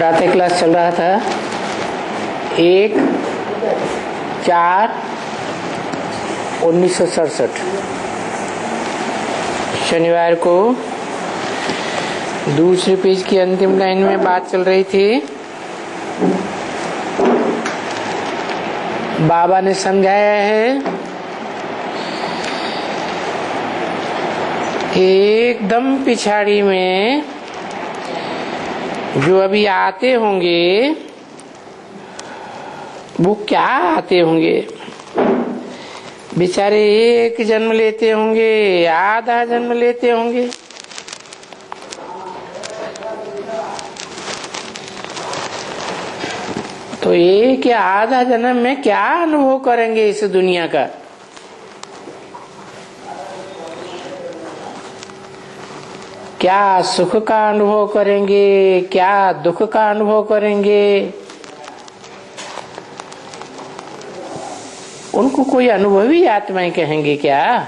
प्रातः क्लास चल रहा था 1/4/1967 शनिवार को दूसरे पेज की अंतिम लाइन में बात चल रही थी। बाबा ने समझाया है एकदम पिछाड़ी में जो अभी आते होंगे वो क्या आते होंगे, बेचारे एक जन्म लेते होंगे, आधा जन्म लेते होंगे। तो एक या आधा जन्म में क्या अनुभव करेंगे इस दुनिया का। क्या सुख का अनुभव करेंगे, क्या दुख का अनुभव करेंगे। उनको कोई अनुभवी आत्माएं कहेंगे क्या।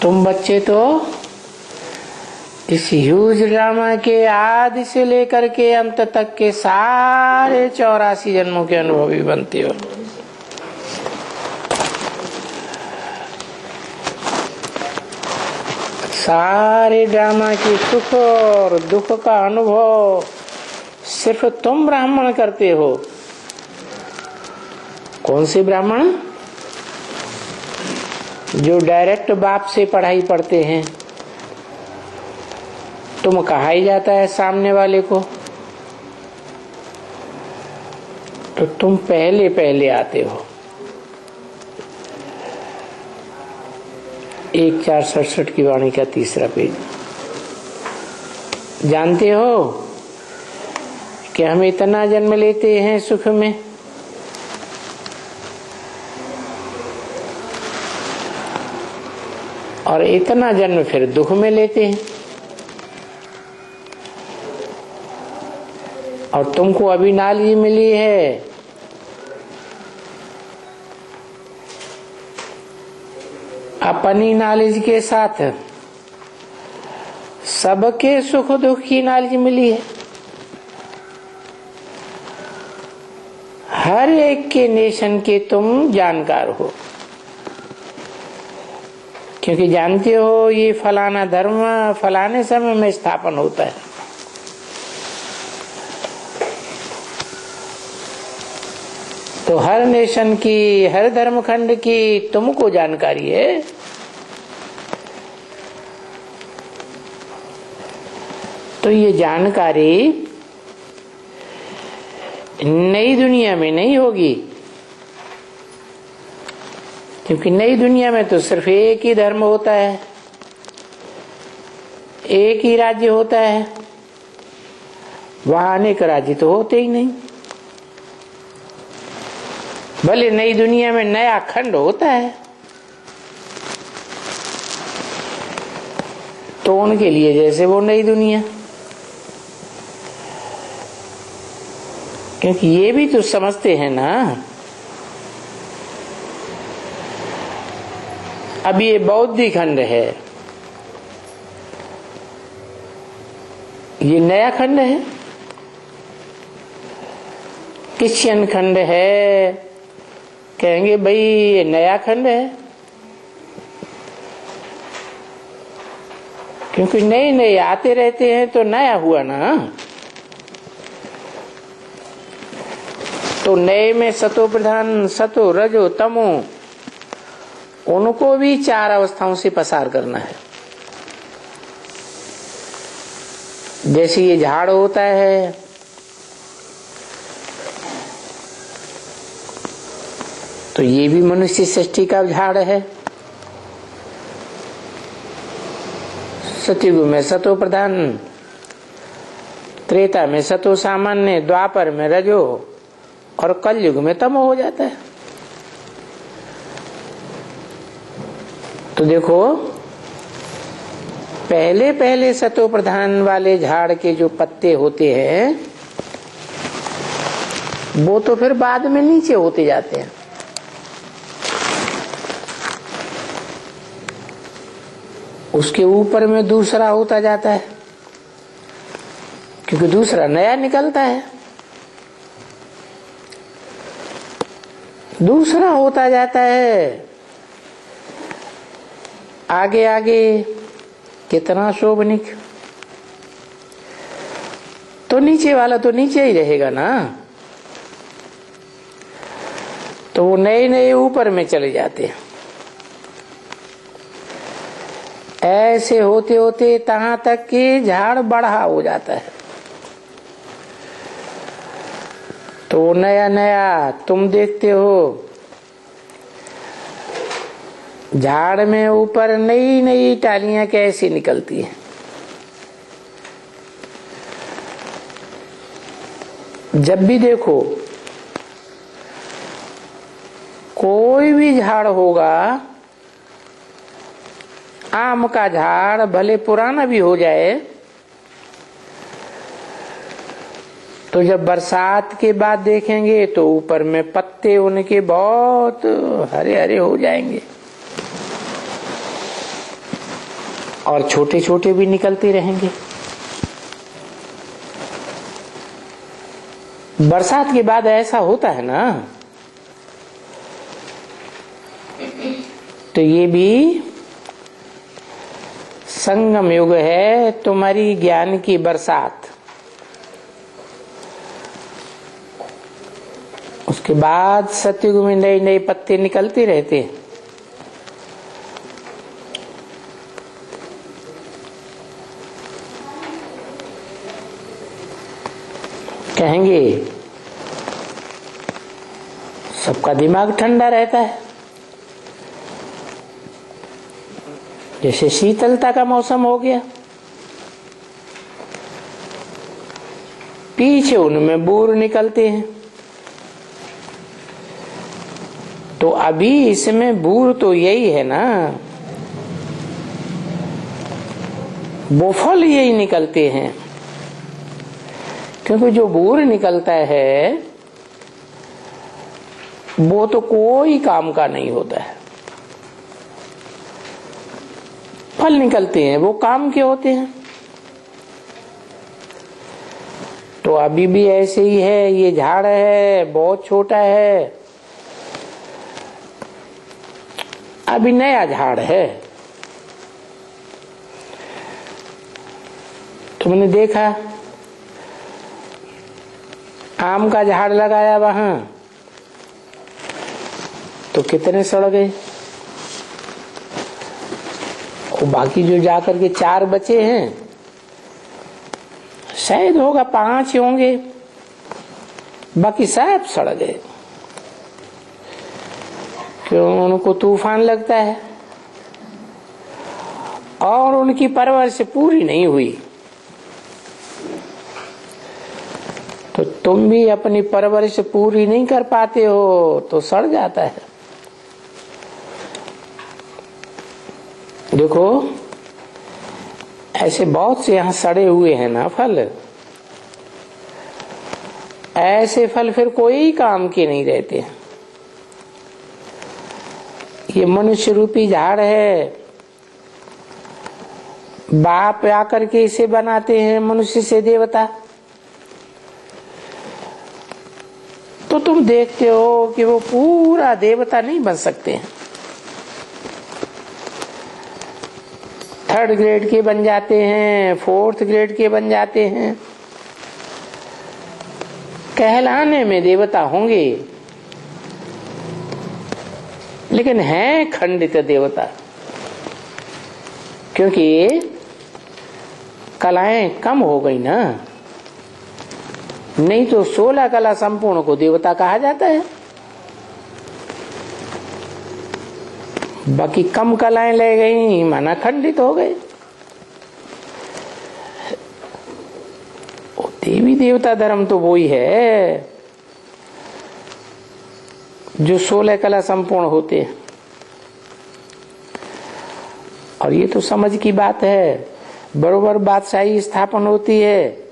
तुम बच्चे तो इस ह्यूज ड्रामा के आदि से लेकर के अंत तक के सारे 84 जन्मों के अनुभवी बनते हो। सारे ड्रामा के सुख और दुख का अनुभव सिर्फ तुम ब्राह्मण करते हो। कौन से ब्राह्मण? जो डायरेक्ट बाप से पढ़ाई पढ़ते हैं। तुम कहा ही जाता है सामने वाले को, तो तुम पहले पहले आते हो। 1/4/67 की वाणी का तीसरा पेज। जानते हो कि हम इतना जन्म लेते हैं सुख में, और इतना जन्म फिर दुख में लेते हैं। और तुमको अभी नॉलेज मिली है अपनी नॉलेज के साथ सबके सुख दुख की नॉलेज मिली है। हर एक के नेशन के तुम जानकार हो, क्योंकि जानते हो ये फलाना धर्म फलाने समय में स्थापन होता है। तो हर नेशन की, हर धर्मखंड की तुमको जानकारी है। तो ये जानकारी नई दुनिया में नहीं होगी, क्योंकि नई दुनिया में तो सिर्फ एक ही धर्म होता है, एक ही राज्य होता है। वहां अनेक राज्य तो होते ही नहीं। भले नई दुनिया में नया खंड होता है, तो उनके लिए जैसे वो नई दुनिया। क्योंकि ये भी तो समझते हैं ना, अब ये बौद्ध खंड है, ये नया खंड है। क्रिश्चियन खंड है, कहेंगे भाई ये नया खंड है, क्योंकि नए नए आते रहते हैं तो नया हुआ ना। तो नए में सतो प्रधान, सतो रजो तमो, उनको भी 4 अवस्थाओं से पसार करना है। जैसे ये झाड़ होता है, तो ये भी मनुष्य सृष्टि का झाड़ है। सतयुग में सतो प्रधान, त्रेता में सतो सामान्य, द्वापर में रजो, और कलयुग में तमो हो जाता है। तो देखो, पहले पहले सतो प्रधान वाले झाड़ के जो पत्ते होते हैं वो तो फिर बाद में नीचे होते जाते हैं। उसके ऊपर में दूसरा होता जाता है, क्योंकि दूसरा नया निकलता है, दूसरा होता जाता है। आगे आगे कितना शोभनिक। तो नीचे वाला तो नीचे ही रहेगा ना, तो वो नए नए ऊपर में चले जाते हैं। ऐसे होते होते तहां तक कि झाड़ बढ़ा हो जाता है। तो वो नया नया तुम देखते हो, झाड़ में ऊपर नई नई टालियां कैसी निकलती हैं। जब भी देखो कोई भी झाड़ होगा, आम का झाड़ भले पुराना भी हो जाए, तो जब बरसात के बाद देखेंगे तो ऊपर में पत्ते उनके बहुत हरे हरे हो जाएंगे और छोटे छोटे भी निकलते रहेंगे। बरसात के बाद ऐसा होता है ना, तो ये भी संगम युग है, तुम्हारी ज्ञान की बरसात। उसके बाद सतयुग में नए नए पत्ते निकलते रहते हैं। कहेंगे सबका दिमाग ठंडा रहता है, जैसे शीतलता का मौसम हो गया, पीछे उनमें बूर निकलते हैं। तो अभी इसमें बूर तो यही है ना, वो फल यही निकलते हैं, क्योंकि जो बूर निकलता है वो तो कोई काम का नहीं होता है। फल निकलते हैं वो काम के होते हैं। तो अभी भी ऐसे ही है, ये झाड़ है बहुत छोटा है, अभी नया झाड़ है। तुमने देखा आम का झाड़ लगाया वहां, तो कितने सड़ गए, और बाकी जो जाकर के 4 बचे हैं, शायद होगा 5 होंगे, बाकी सब सड़ गए। क्यों? उनको तूफान लगता है और उनकी परवरिश पूरी नहीं हुई। तो तुम भी अपनी परवरिश पूरी नहीं कर पाते हो तो सड़ जाता है। देखो ऐसे बहुत से यहां सड़े हुए हैं ना फल, ऐसे फल फिर कोई काम के नहीं रहते। ये मनुष्य रूपी झाड़ है, बाप आकर के इसे बनाते हैं मनुष्य से देवता। तो तुम देखते हो कि वो पूरा देवता नहीं बन सकते हैं, 3rd ग्रेड के बन जाते हैं, 4th ग्रेड के बन जाते हैं। कहलाने में देवता होंगे लेकिन हैं खंडित देवता, क्योंकि कलाएं कम हो गई ना। नहीं तो 16 कला संपूर्ण को देवता कहा जाता है, बाकी कम कलाएं ले गई माना खंडित हो गए। देवी देवता धर्म तो वही है जो 16 कला संपूर्ण होते हैं। और ये तो समझ की बात है, बरोबर बादशाही स्थापन होती है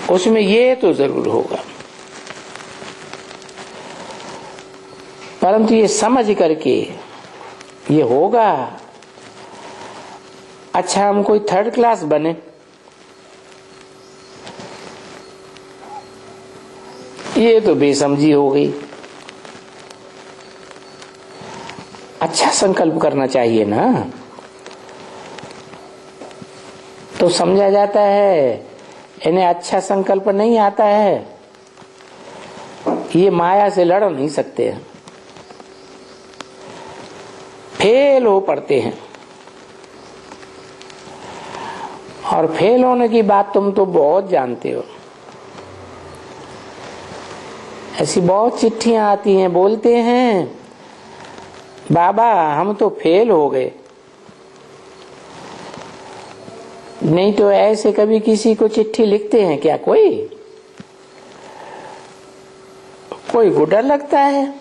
उसमें ये तो जरूर होगा, परंतु ये समझ करके ये होगा अच्छा हम कोई थर्ड क्लास बने, ये तो बेसमझी हो गई। अच्छा संकल्प करना चाहिए ना, तो समझा जाता है इन्हें अच्छा संकल्प नहीं आता है, ये माया से लड़ नहीं सकते हैं, फेल हो पड़ते हैं। और फेल होने की बात तुम तो बहुत जानते हो, ऐसी बहुत चिट्ठियां आती हैं, बोलते हैं बाबा हम तो फेल हो गए। नहीं तो ऐसे कभी किसी को चिट्ठी लिखते हैं क्या? कोई को डर लगता है,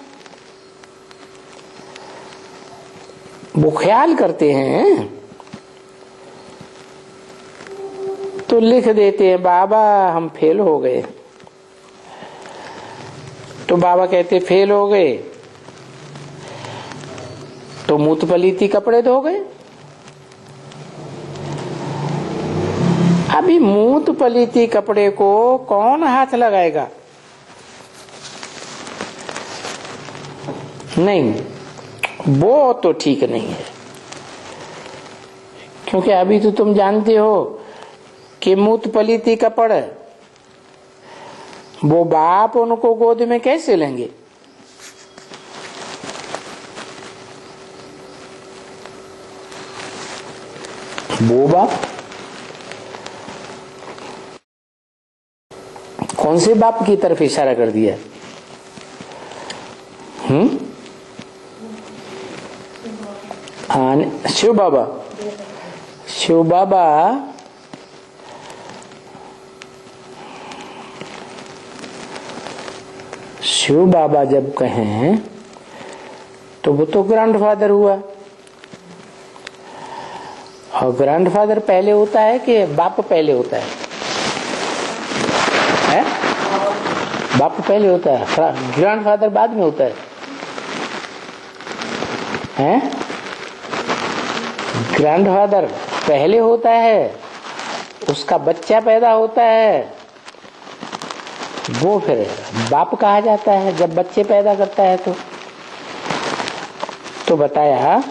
वो ख्याल करते हैं तो लिख देते हैं बाबा हम फेल हो गए। तो बाबा कहते फेल हो गए तो मूत पलीती कपड़े धो गए। अभी मूत पलीती कपड़े को कौन हाथ लगाएगा? नहीं, वो तो ठीक नहीं है, क्योंकि अभी तो तुम जानते हो कि मूत पलीती कपड़े वो बाप उनको गोद में कैसे लेंगे? वो बाप कौन से बाप की तरफ इशारा कर दिया? हाँ, शिव बाबा। शिव बाबा शिव बाबा जब कहें तो वो तो ग्रैंडफादर हुआ, और ग्रैंडफादर पहले होता है कि बाप पहले होता है? बाप पहले होता है, ग्रैंडफादर बाद में होता है? ग्रैंडफादर पहले होता है, उसका बच्चा पैदा होता है, वो फिर बाप कहा जाता है जब बच्चे पैदा करता है। तो बताया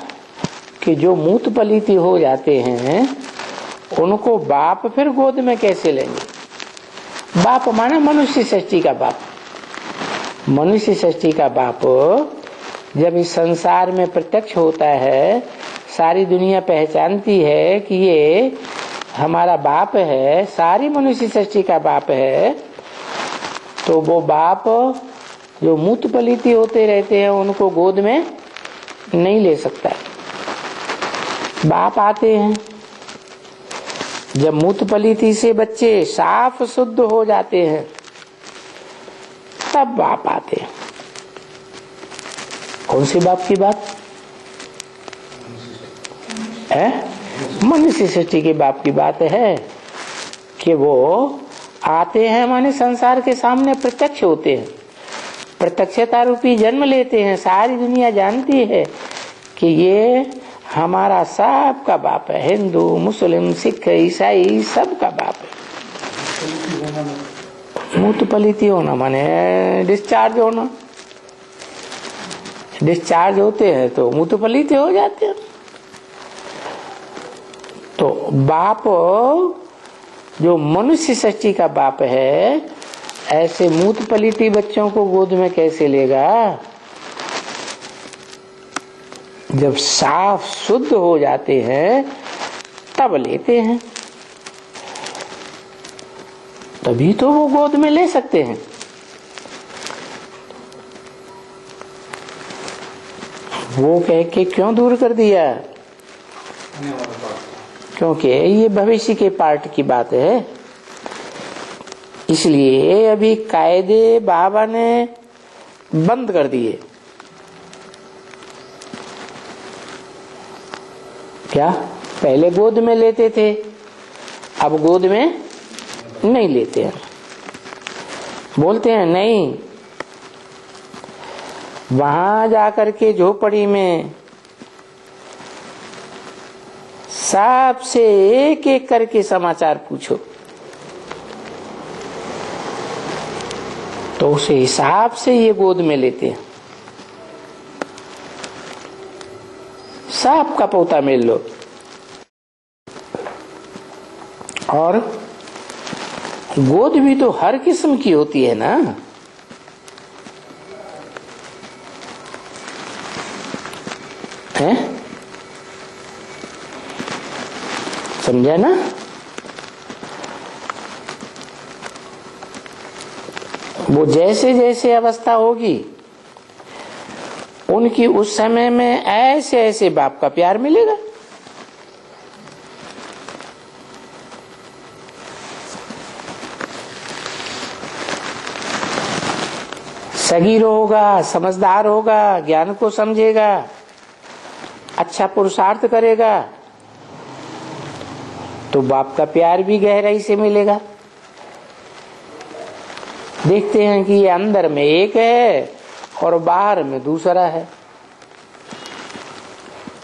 कि जो मूत पलीती हो जाते हैं उनको बाप फिर गोद में कैसे लेंगे? बाप माने मनुष्य सृष्टि का बाप। मनुष्य सृष्टि का बाप जब इस संसार में प्रत्यक्ष होता है, सारी दुनिया पहचानती है कि ये हमारा बाप है, सारी मनुष्य सृष्टि का बाप है, तो वो बाप जो मूत पलीती होते रहते हैं उनको गोद में नहीं ले सकता। बाप आते हैं जब मूत पलीती से बच्चे साफ शुद्ध हो जाते हैं, तब बाप आते हैं। कौन से बाप की बात है? मनुष्य सृष्टि के बाप की बात है कि वो आते हैं माने संसार के सामने प्रत्यक्ष होते हैं, प्रत्यक्षता रूपी जन्म लेते हैं। सारी दुनिया जानती है कि ये हमारा सब का बाप है, हिंदू मुस्लिम सिख ईसाई सब का बाप है। मूत पलीती होना माने डिस्चार्ज होना, डिस्चार्ज होते हैं तो मूत पलीती हो जाते हैं। तो बाप जो मनुष्य सृष्टि का बाप है, ऐसे मूत पलीती बच्चों को गोद में कैसे लेगा? जब साफ शुद्ध हो जाते हैं तब लेते हैं, तभी तो वो गोद में ले सकते हैं। वो कह के क्यों दूर कर दिया? क्योंकि ये भविष्य के पार्ट की बात है, इसलिए अभी कायदे बाबा ने बंद कर दिए। क्या पहले गोद में लेते थे, अब गोद में नहीं लेते हैं। बोलते हैं नहीं, वहां जाकर के झोपड़ी में सबसे एक एक करके समाचार पूछो तो उस हिसाब से ये गोद में लेते हैं। सांप का पोता मिल लो और गोद भी तो हर किस्म की होती है ना। है समझा ना? वो जैसे जैसे अवस्था होगी उनकी उस समय में ऐसे ऐसे बाप का प्यार मिलेगा। सगीर होगा, समझदार होगा, ज्ञान को समझेगा, अच्छा पुरुषार्थ करेगा तो बाप का प्यार भी गहराई से मिलेगा। देखते हैं कि ये अंदर में एक है और बाहर में दूसरा है।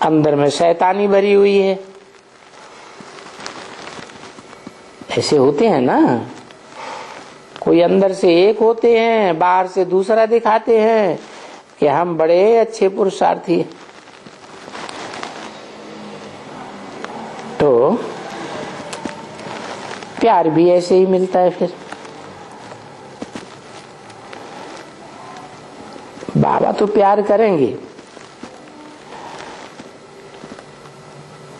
अंदर में शैतानी भरी हुई है। ऐसे होते हैं ना, कोई अंदर से एक होते हैं, बाहर से दूसरा दिखाते हैं कि हम बड़े अच्छे पुरुषार्थी हैं। तो प्यार भी ऐसे ही मिलता है। फिर बाबा तो प्यार करेंगे,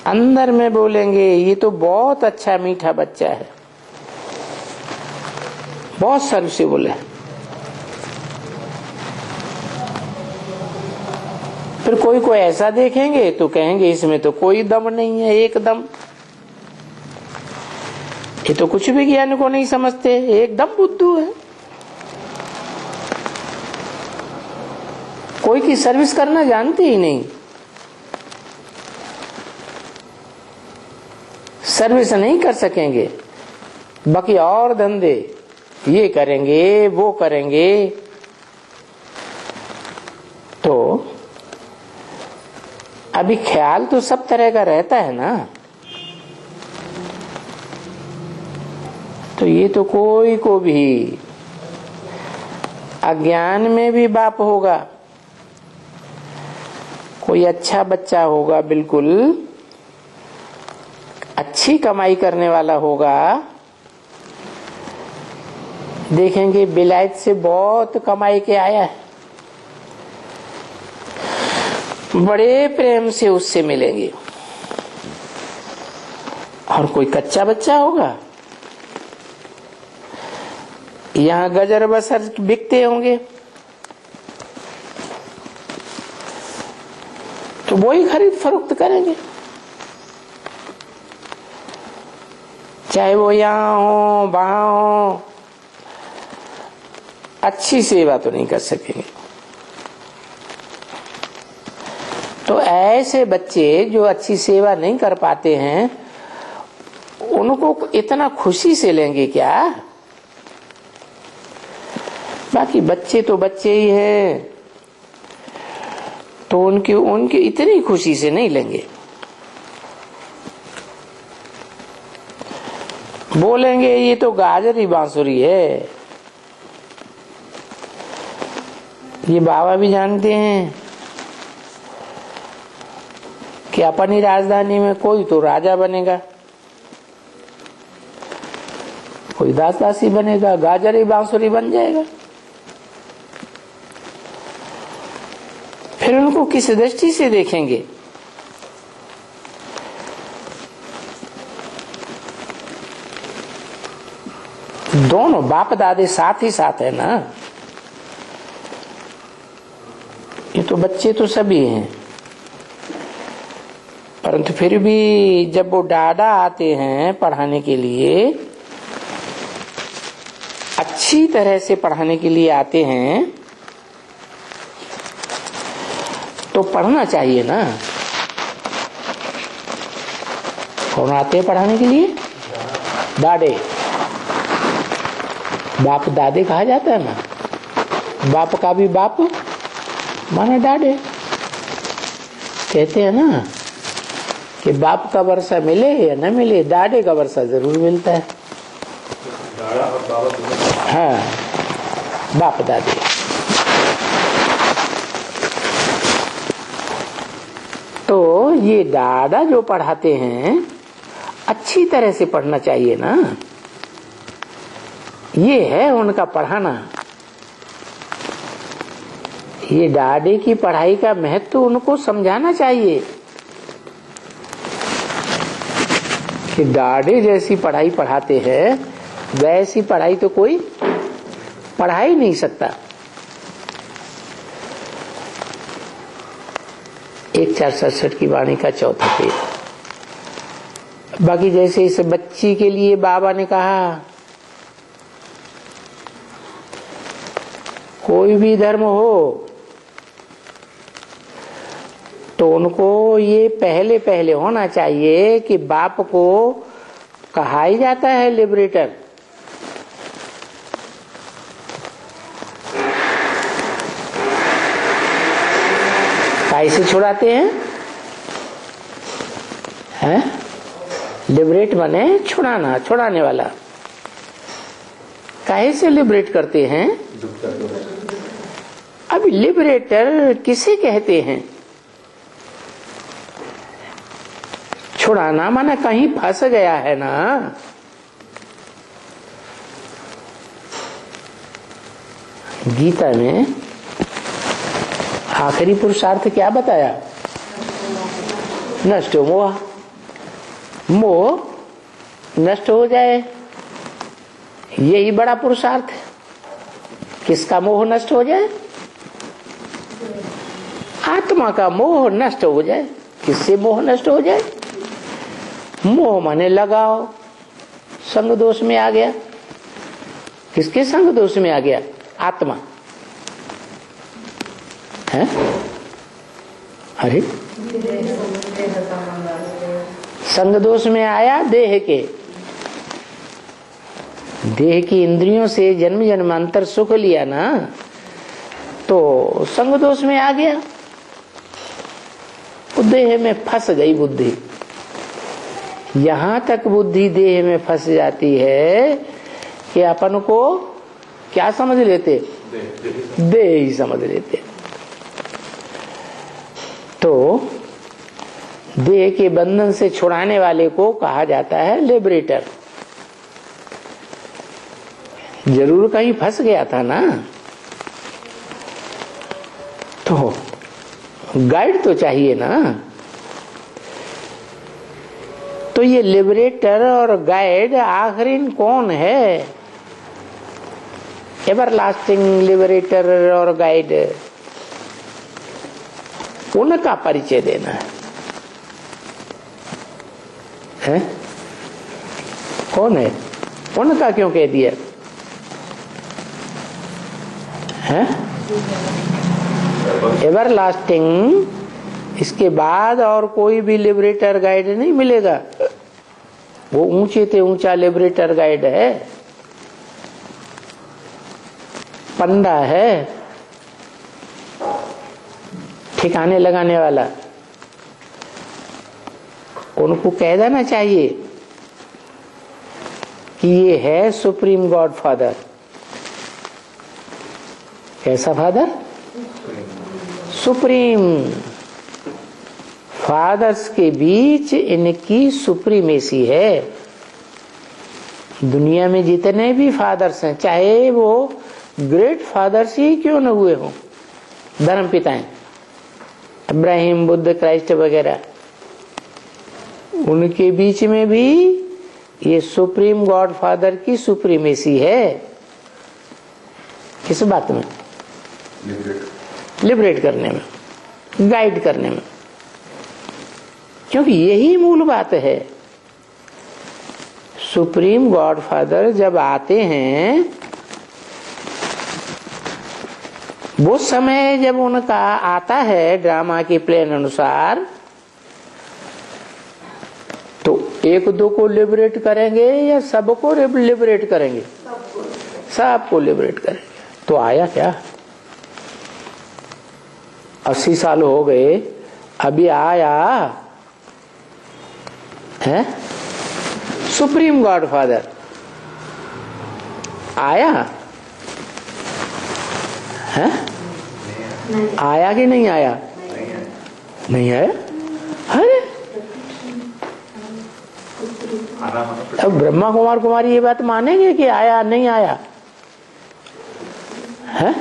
अंदर में बोलेंगे ये तो बहुत अच्छा मीठा बच्चा है, बहुत सर्विसेबल है। फिर कोई को ऐसा देखेंगे तो कहेंगे इसमें तो कोई दम नहीं है, एकदम ये तो कुछ भी ज्ञान को नहीं समझते, एकदम बुद्धू है। कोई की सर्विस करना जानते ही नहीं, सर्विस नहीं कर सकेंगे, बाकी और धंधे ये करेंगे वो करेंगे। तो अभी ख्याल तो सब तरह का रहता है ना। तो ये तो कोई को भी अज्ञान में भी बाप होगा, कोई अच्छा बच्चा होगा, बिल्कुल अच्छी कमाई करने वाला होगा, देखेंगे बिलायत से बहुत कमाई के आया है, बड़े प्रेम से उससे मिलेंगे। और कोई कच्चा बच्चा होगा, यहाँ गजर बसर बिकते होंगे तो वो ही खरीद फरोख्त करेंगे, चाहे वो यहाँ हो वहां हो, अच्छी सेवा तो नहीं कर सकेंगे। तो ऐसे बच्चे जो अच्छी सेवा नहीं कर पाते हैं उनको इतना खुशी से लेंगे क्या? बाकी बच्चे तो बच्चे ही हैं, तो उनकी इतनी खुशी से नहीं लेंगे। बोलेंगे ये तो गाजरी बांसुरी है। ये बाबा भी जानते हैं कि अपनी राजधानी में कोई तो राजा बनेगा, कोई दास दासी बनेगा, गाजरी बांसुरी बन जाएगा। फिर उनको किस दृष्टि से देखेंगे? दोनों बाप दादे साथ ही साथ है ना। ये तो बच्चे तो सभी हैं, परंतु फिर भी जब वो डाडा आते हैं पढ़ाने के लिए, अच्छी तरह से पढ़ाने के लिए आते हैं, तो पढ़ना चाहिए ना। कौन आते हैं पढ़ाने के लिए? दादे, बाप दादे कहा जाता है ना। बाप का भी बाप माना दादे। कहते हैं ना कि बाप का वर्षा मिले या न मिले, दादे का वर्षा जरूर मिलता है। हाँ, बाप दादे। तो ये दादा जो पढ़ाते हैं अच्छी तरह से पढ़ना चाहिए ना, ये है उनका पढ़ाना। ये दादे की पढ़ाई का महत्व उनको समझाना चाहिए कि दादे जैसी पढ़ाई पढ़ाते हैं वैसी पढ़ाई तो कोई पढ़ा ही नहीं सकता। 1467 की वाणी का चौथा पेज। बाकी जैसे इस बच्ची के लिए बाबा ने कहा कोई भी धर्म हो तो उनको ये पहले पहले होना चाहिए कि बाप को कहा ही जाता है लिबरेटर। कैसे छुड़ाते हैं? लिबरेट माने छुड़ाना, छुड़ाने वाला। काहे से लिबरेट करते हैं? अब लिबरेटर किसे कहते हैं? छुड़ाना माना कहीं फंस गया है ना, गीता में आखिरी पुरुषार्थ क्या बताया? नष्ट हो मोह, मोह नष्ट हो जाए, यही बड़ा पुरुषार्थ है। किसका मोह नष्ट हो जाए? आत्मा का मोह नष्ट हो जाए। किससे मोह नष्ट हो जाए? मोह माने लगाओ, संग दोष में आ गया। किसके संग दोष में आ गया? आत्मा है। अरे संग दोष में आया देह के, देह की इंद्रियों से जन्म जन्मांतर सुख लिया ना, तो संग दोष में आ गया। देह में फंस गई बुद्धि। यहां तक बुद्धि देह में फंस जाती है कि अपन को क्या समझ लेते? देह ही समझ लेते। तो देह के बंधन से छुड़ाने वाले को कहा जाता है लिबरेटर। जरूर कहीं फंस गया था ना, तो गाइड तो चाहिए ना। तो ये लिबरेटर और गाइड आखिरी कौन है? एवरलास्टिंग लिबरेटर और गाइड, उनका परिचय देना है? कौन है? उनका क्यों कह दिया है? एवरलास्टिंग, इसके बाद और कोई भी लिबरेटर गाइड नहीं मिलेगा। वो ऊंचे से ऊंचा लिबरेटर गाइड है, पंडा है, ठिकाने लगाने वाला। उनको कह देना चाहिए कि ये है सुप्रीम गॉड फादर। कैसा फादर? सुप्रीम। फादर्स के बीच इनकी सुप्रीमेसी है। दुनिया में जितने भी फादर्स हैं, चाहे वो ग्रेट फादर्स ही क्यों न हुए हों, धर्म पिताएं, इब्राहिम, बुद्ध, क्राइस्ट वगैरह, उनके बीच में भी ये सुप्रीम गॉड फादर की सुप्रीमेसी है। किस बात में? लिबरेट करने में, गाइड करने में। क्योंकि यही मूल बात है। सुप्रीम गॉड फादर जब आते हैं, वो समय जब उनका आता है ड्रामा के प्लान अनुसार, तो एक दो को लिबरेट करेंगे या सबको लिबरेट करेंगे? सबको लिबरेट करेंगे। तो आया क्या? 80 साल हो गए, अभी आया है सुप्रीम गॉडफादर आया है, आया कि नहीं आया? नहीं आया। अरे अब ब्रह्मा कुमार कुमारी ये बात मानेंगे कि आया नहीं आया है?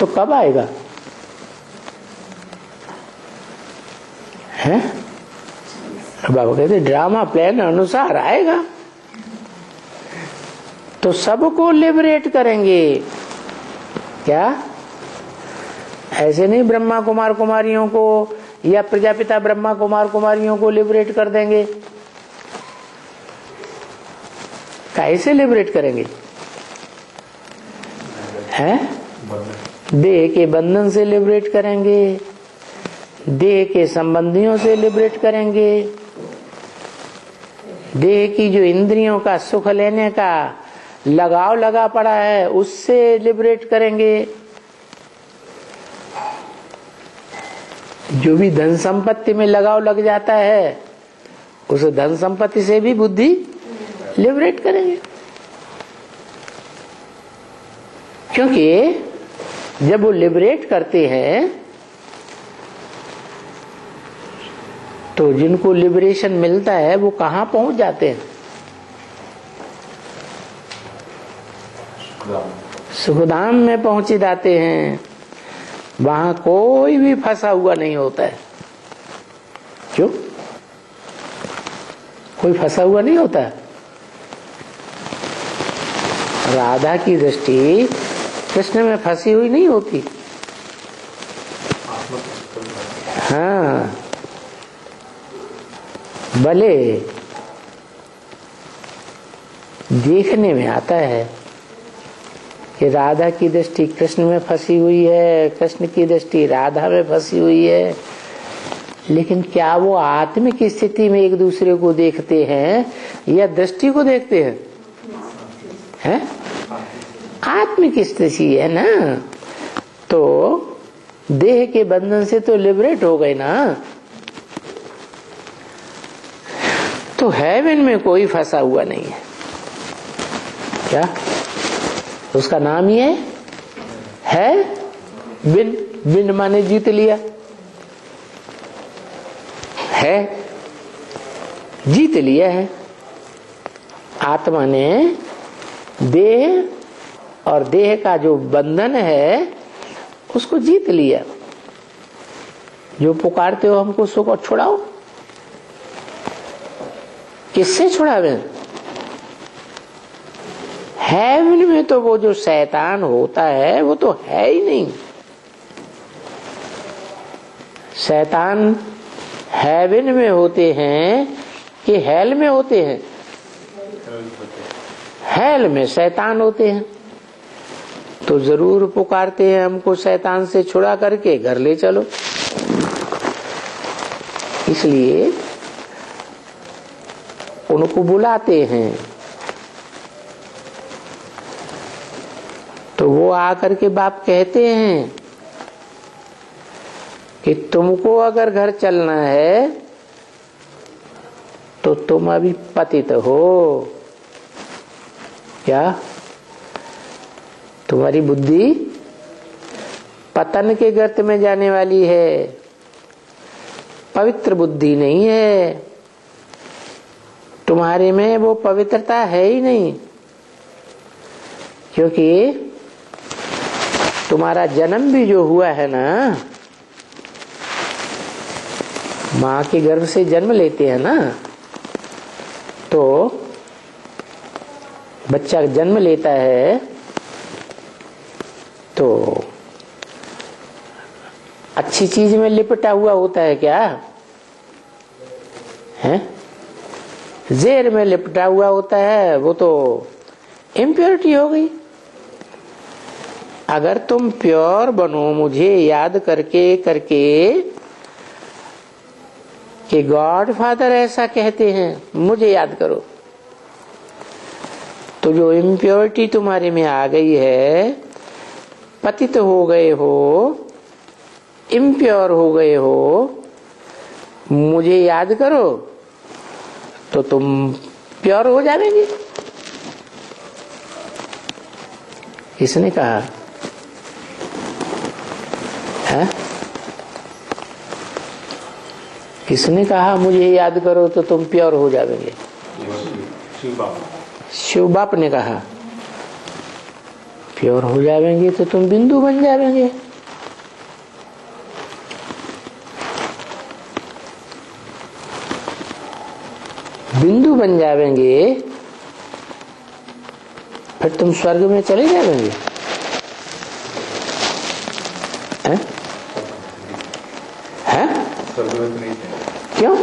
तो कब आएगा है? बाबा कहते ड्रामा प्लान अनुसार आएगा तो सबको लिबरेट करेंगे। क्या ऐसे नहीं ब्रह्मा कुमार कुमारियों को या प्रजापिता ब्रह्मा कुमार कुमारियों को लिबरेट कर देंगे? कैसे लिबरेट करेंगे? हैं? देह के बंधन से लिबरेट करेंगे, देह के संबंधियों से लिबरेट करेंगे, देह की जो इंद्रियों का सुख लेने का लगाव लगा पड़ा है उससे लिबरेट करेंगे। जो भी धन संपत्ति में लगाव लग जाता है उस धन संपत्ति से भी बुद्धि लिबरेट करेंगे। क्योंकि जब वो लिबरेट करते हैं तो जिनको लिबरेशन मिलता है वो कहाँ पहुंच जाते हैं? सुखधाम में पहुंच जाते हैं। वहां कोई भी फंसा हुआ नहीं होता है। क्यों? कोई फंसा हुआ नहीं होता है। राधा की दृष्टि कृष्ण में फंसी हुई नहीं होती। हाँ, भले देखने में आता है कि राधा की दृष्टि कृष्ण में फंसी हुई है, कृष्ण की दृष्टि राधा में फंसी हुई है, लेकिन क्या वो आत्मिक स्थिति में एक दूसरे को देखते हैं या दृष्टि को देखते हैं? हैं? आत्मिक स्थिति है ना, तो देह के बंधन से तो लिबरेट हो गए ना। तो हेवन में कोई फंसा हुआ नहीं है। क्या उसका नाम ही है बिन। बिन माने जीत लिया, है जीत लिया है। आत्मा ने देह और देह का जो बंधन है उसको जीत लिया। जो पुकारते हो हमको सुख छुड़ाओ, किससे छुड़ावे? हेवन में तो वो जो शैतान होता है वो तो है ही नहीं। शैतान हेवन में होते हैं कि हेल में होते हैं? हेल में शैतान होते हैं। तो जरूर पुकारते हैं हमको शैतान से छुड़ा करके घर ले चलो। इसलिए उनको बुलाते हैं तो वो आकर के बाप कहते हैं कि तुमको अगर घर चलना है तो तुम अभी पतित हो। क्या तुम्हारी बुद्धि पतन के गर्त में जाने वाली है, पवित्र बुद्धि नहीं है। तुम्हारे में वो पवित्रता है ही नहीं, क्योंकि तुम्हारा जन्म भी जो हुआ है ना, माँ के गर्भ से जन्म लेते हैं ना, तो बच्चा जन्म लेता है तो अच्छी चीज में लिपटा हुआ होता है। क्या है? जेर में लिपटा हुआ होता है, वो तो इम्प्योरिटी हो गई। अगर तुम प्योर बनो, मुझे याद करके करके कि गॉड फादर ऐसा कहते हैं, मुझे याद करो, तो जो इम्प्योरिटी तुम्हारे में आ गई है, पतित हो गए हो, इम्प्योर हो गए हो, मुझे याद करो, तो तुम प्योर हो जाएंगे। किसने कहा है? किसने कहा मुझे याद करो तो तुम प्योर हो जाओगे? शिव बाप ने कहा प्योर हो जाएंगे तो तुम बिंदु बन जाएंगे। बिंदु बन जाएंगे फिर तुम स्वर्ग में चले जाएंगे। हैं? हैं? क्यों?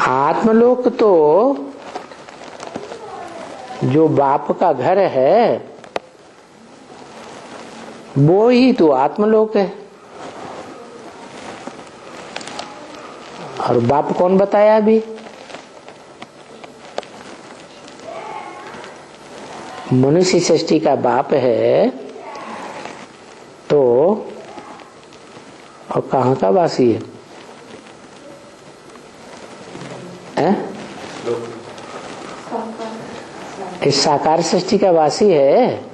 आत्मलोक तो जो बाप का घर है वो ही तो आत्मलोक है। और बाप कौन बताया अभी? मनुष्य सृष्टि का बाप है तो और कहाँ का वासी है? इस साकार सृष्टि का वासी है,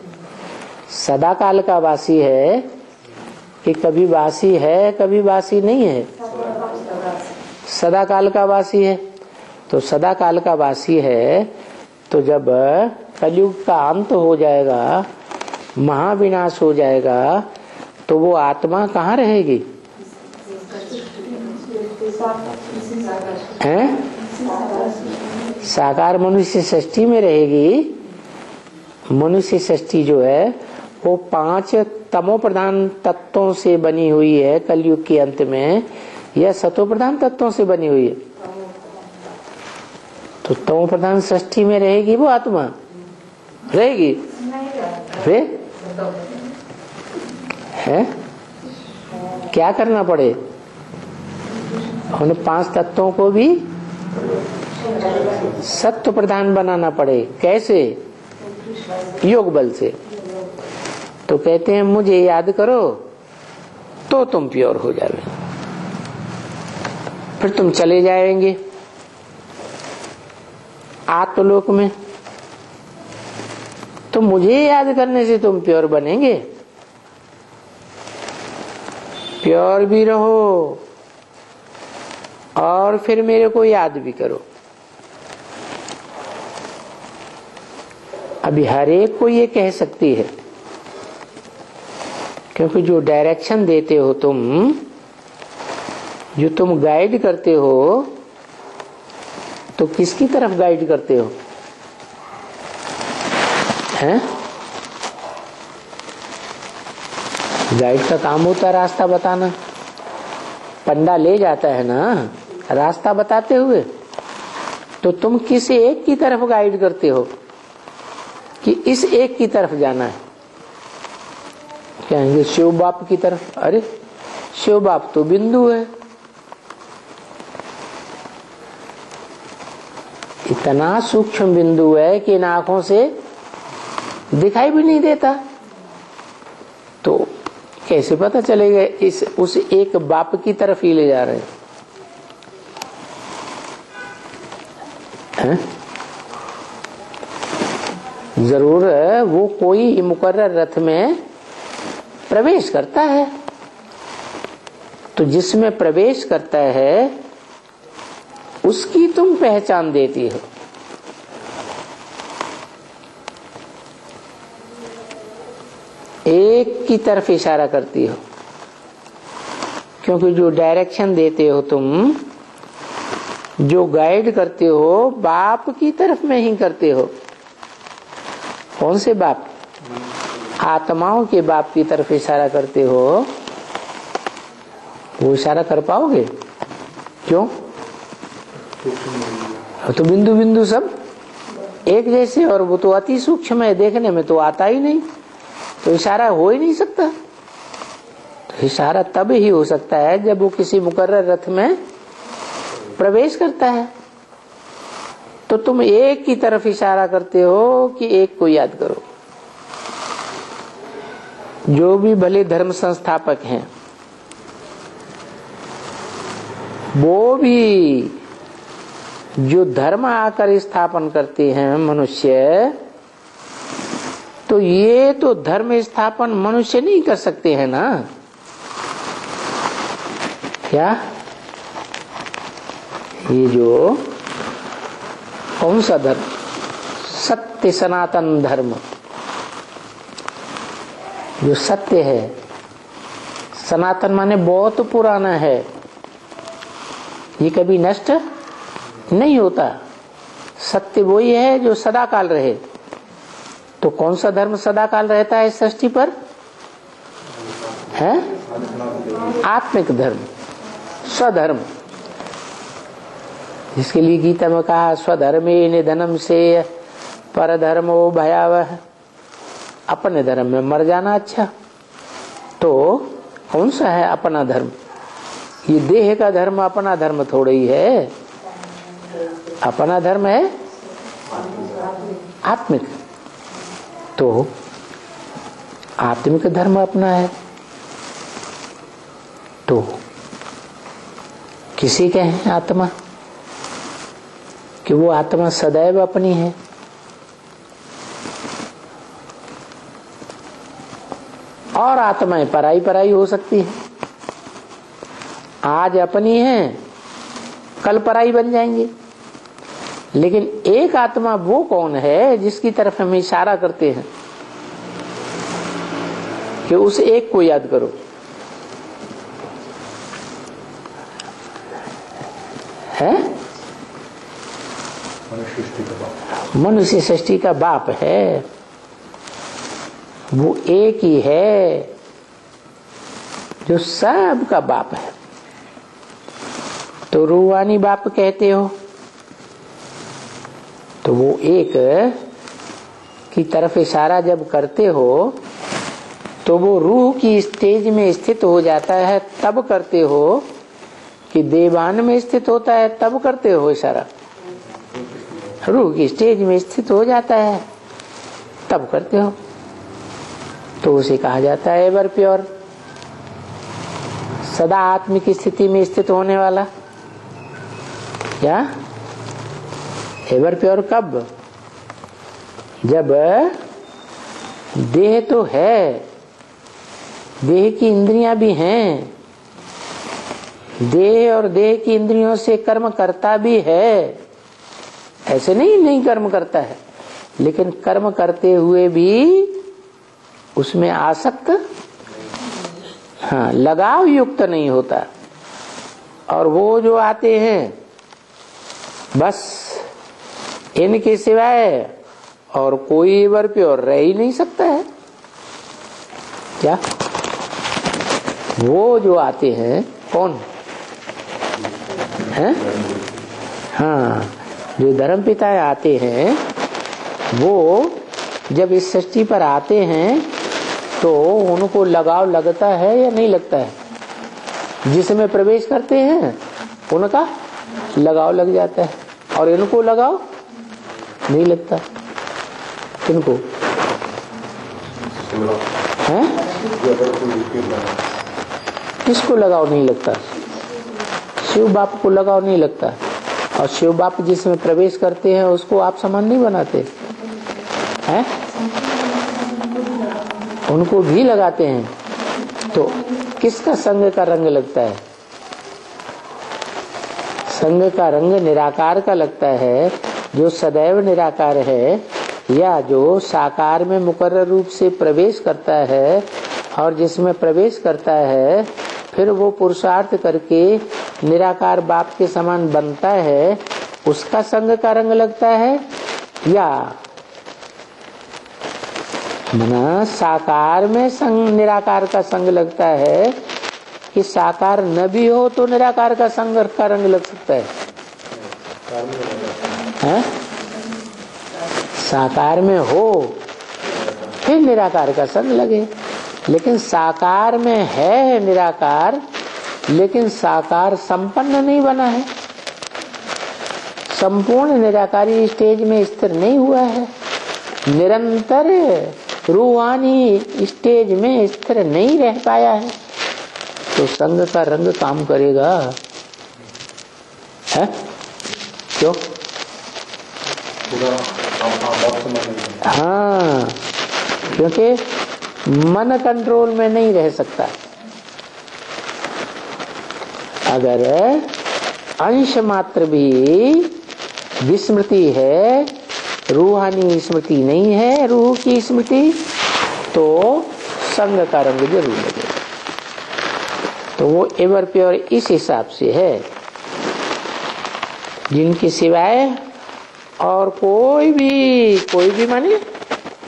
सदा काल का वासी है कि कभी वासी है कभी वासी नहीं है? सदा काल का वासी है। तो सदा काल का वासी है तो जब कलयुग का अंत हो जाएगा, महाविनाश हो जाएगा, तो वो आत्मा कहाँ रहेगी? हैं? साकार मनुष्य सृष्टि में रहेगी। मनुष्य सृष्टि जो है वो 5 तमो प्रधान तत्वों से बनी हुई है कलयुग के अंत में, या सतो प्रधान तत्वों से बनी हुई है? तो तमो प्रधान सृष्टि में रहेगी वो आत्मा? रहेगी? वे है? क्या करना पड़े? उन 5 तत्वों को भी सत्व प्रधान बनाना पड़े। कैसे? योग बल से। तो कहते हैं मुझे याद करो तो तुम प्योर हो जाओगे, फिर तुम चले जाएंगे आत्मलोक में। तो मुझे याद करने से तुम प्योर बनेंगे। प्योर भी रहो और फिर मेरे को याद भी करो। अभी हर एक को ये कह सकती है, क्योंकि जो डायरेक्शन देते हो तुम, जो तुम गाइड करते हो, तो किसकी तरफ गाइड करते हो? हैं? गाइड का काम होता है रास्ता बताना। पंडा ले जाता है ना रास्ता बताते हुए, तो तुम किस एक की तरफ गाइड करते हो कि इस एक की तरफ जाना है? कहेंगे शिव बाप की तरफ। अरे शिव बाप तो बिंदु है, इतना सूक्ष्म बिंदु है कि इन आंखों से दिखाई भी नहीं देता। तो कैसे पता चलेगा इस उस एक बाप की तरफ ही ले जा रहे हैं? जरूर वो कोई मुकर्रर रथ में प्रवेश करता है, तो जिसमें प्रवेश करता है उसकी तुम पहचान देती हो। एक की तरफ इशारा करती हो, क्योंकि जो डायरेक्शन देते हो तुम, जो गाइड करते हो, बाप की तरफ में ही करते हो। कौन से बाप? आत्माओं के बाप की तरफ इशारा करते हो। वो इशारा कर पाओगे? क्यों? तो बिंदु बिंदु सब एक जैसे, और वो तो अति सूक्ष्म है, देखने में तो आता ही नहीं, तो इशारा हो ही नहीं सकता। तो इशारा तब ही हो सकता है जब वो किसी मुकर्रर रथ में प्रवेश करता है। तो तुम एक की तरफ इशारा करते हो कि एक को याद करो। जो भी भले धर्म संस्थापक हैं, वो भी जो धर्म आकर स्थापन करते हैं मनुष्य, तो ये तो धर्म स्थापन मनुष्य नहीं कर सकते हैं ना। क्या ये जो कौन सा धर्म, सत्य सनातन धर्म, जो सत्य है, सनातन माने बहुत पुराना है, ये कभी नष्ट नहीं होता। सत्य वही है जो सदा काल रहे। तो कौन सा धर्म सदा काल रहता है सृष्टि पर? है आत्मिक धर्म, स्वधर्म, जिसके लिए गीता में कहा स्वधर्मे निधनम से परधर्मो भयावह। अपने धर्म में मर जाना अच्छा। तो कौन सा है अपना धर्म? ये देह का धर्म अपना धर्म थोड़ा ही है। अपना धर्म है आत्मिक। तो आत्मिक धर्म अपना है। तो किसी के हैं आत्मा कि वो आत्मा सदैव अपनी है। और आत्माएं पराई पराई हो सकती है। आज अपनी है, कल पराई बन जाएंगे। लेकिन एक आत्मा वो कौन है जिसकी तरफ हम इशारा करते हैं कि उस एक को याद करो। है मनुष्य सृष्टि का बाप है। वो एक ही है जो सब का बाप है। तो रूहानी बाप कहते हो, तो वो एक की तरफ इशारा जब करते हो तो वो रूह की स्टेज में स्थित हो जाता है, तब करते हो कि देवान में स्थित होता है तब करते हो इशारा। रूह की स्टेज में स्थित हो जाता है तब करते हो। तो उसे कहा जाता है एवर प्योर, सदा आत्मिक स्थिति में स्थित होने वाला। क्या एवर प्योर कब? जब देह तो है, देह की इंद्रियां भी हैं, देह और देह की इंद्रियों से कर्म करता भी है। ऐसे नहीं कर्म करता है, लेकिन कर्म करते हुए भी उसमें आसक्त, हाँ, लगाव युक्त नहीं होता। और वो जो आते हैं बस इनके सिवाय और कोई वर प्योर रह ही नहीं सकता है। क्या वो जो आते हैं कौन है? हाँ, जो धर्मपिता आते हैं वो जब इस सृष्टि पर आते हैं तो उनको लगाव लगता है या नहीं लगता है? जिसमें प्रवेश करते हैं उनका लगाव लग जाता है और इनको लगाव नहीं लगता। किनको है? किसको लगाव नहीं लगता? शिव बाप को लगाव नहीं लगता। और शिव बाप जिसमें प्रवेश करते हैं उसको आप समान नहीं बनाते हैं, उनको भी लगाते हैं। तो किसका संग का रंग लगता है? संग का रंग निराकार का लगता है, जो सदैव निराकार है, या जो साकार में मुकर्रर रूप से प्रवेश करता है और जिसमें प्रवेश करता है फिर वो पुरुषार्थ करके निराकार बाप के समान बनता है, उसका संग का रंग लगता है। या मना साकार में संग निराकार का संग लगता है कि साकार न भी हो तो निराकार का संग का रंग लग सकता है? साकार में हो फिर निराकार का संग लगे। लेकिन साकार में है निराकार, लेकिन साकार संपन्न नहीं बना है, संपूर्ण निराकारी स्टेज में स्थिर नहीं हुआ है, निरंतर रूहानी स्टेज में स्थिर नहीं रह पाया है। तो संग का रंग काम करेगा है? क्यों? हाँ, क्योंकि मन कंट्रोल में नहीं रह सकता। अगर अंश मात्र भी विस्मृति है, रूहानी स्मृति नहीं है, रूह की स्मृति, तो संग का रंग जरूर लगेगा। तो वो एवर प्योर इस हिसाब से है, जिनके सिवाय और कोई भी माने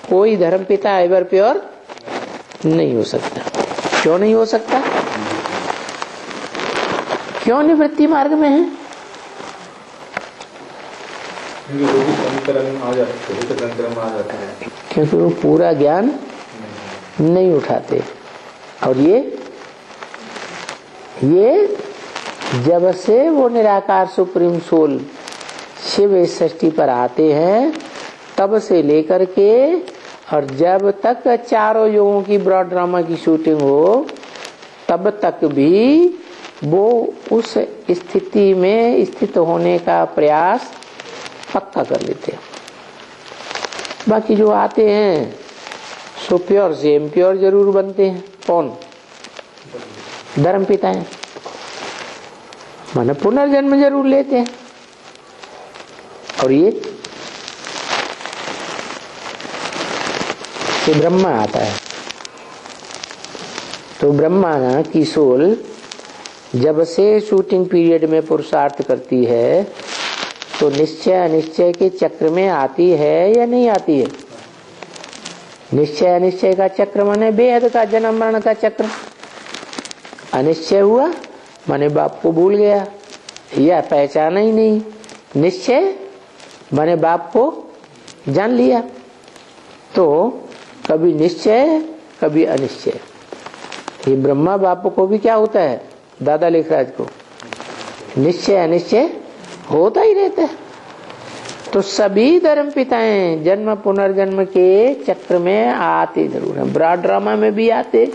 कोई धर्म पिता एवर प्योर नहीं हो सकता। क्यों नहीं हो सकता? क्यों निवृत्ति मार्ग में है? क्योंकि वो पूरा ज्ञान नहीं उठाते। और ये जब से वो निराकार सुप्रीम सोल शिव इस सृष्टि पर आते हैं, तब से लेकर के और जब तक चारों युगों की ब्रॉड ड्रामा की शूटिंग हो, तब तक भी वो उस स्थिति में स्थित होने का प्रयास पक्का कर लेते हैं। बाकी जो आते हैं सो प्योर से इम्प्योर जरूर बनते हैं। कौन? धर्म पिता है, माने पुनर्जन्म जरूर लेते हैं। और ये ब्रह्मा आता है, तो ब्रह्मा की सोल जब से शूटिंग पीरियड में पुरुषार्थ करती है, तो निश्चय अनिश्चय के चक्र में आती है या नहीं आती है? निश्चय अनिश्चय का चक्र माने बेहद का जन्म मरण का चक्र। अनिश्चय हुआ माने बाप को भूल गया या पहचाना ही नहीं। निश्चय माने बाप को जान लिया। तो कभी निश्चय कभी अनिश्चय। ये ब्रह्मा बाप को भी क्या होता है? दादा लेखराज को निश्चय अनिश्चय होता ही रहता है। तो सभी धर्म पिताएं जन्म पुनर्जन्म के चक्र में आते जरूर हैं। ब्रॉड ड्रामा में भी आते,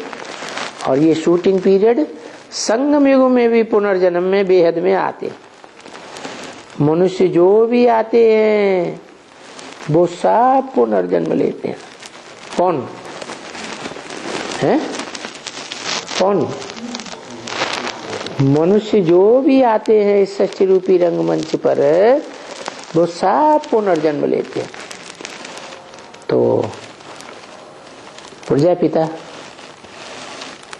और ये शूटिंग पीरियड संगम युग में भी पुनर्जन्म में बेहद में आते। मनुष्य जो भी आते हैं वो सब पुनर्जन्म लेते हैं। कौन है? कौन? मनुष्य जो भी आते हैं इस सच्ची रूपी रंगमंच पर, वो सब पुनर्जन्म लेते हैं। तो प्रजापिता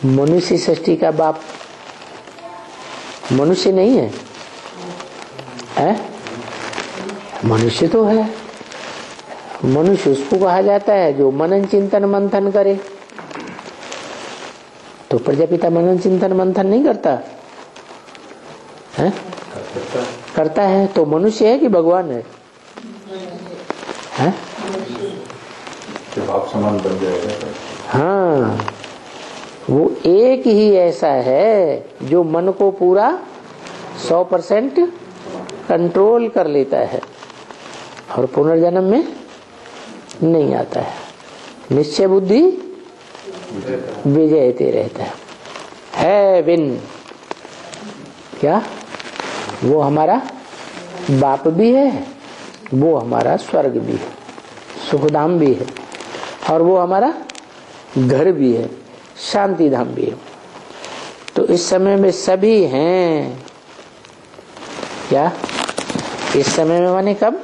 मनुष्य सृष्टि का बाप मनुष्य नहीं है, है? मनुष्य तो है। मनुष्य उसको कहा जाता है जो मनन चिंतन मंथन करे। तो प्रजापिता मनन चिंतन मंथन नहीं करता है? करता है। तो मनुष्य है कि भगवान है? बाप समान बन जाएगा। हाँ, वो एक ही ऐसा है जो मन को पूरा 100% कंट्रोल कर लेता है और पुनर्जन्म में नहीं आता है। निश्चय बुद्धि विजयते रहता है विन। क्या वो हमारा बाप भी है, वो हमारा स्वर्ग भी है, सुखधाम भी है, और वो हमारा घर भी है, शांति धाम भी है। तो इस समय में सभी हैं। क्या इस समय में माने कब?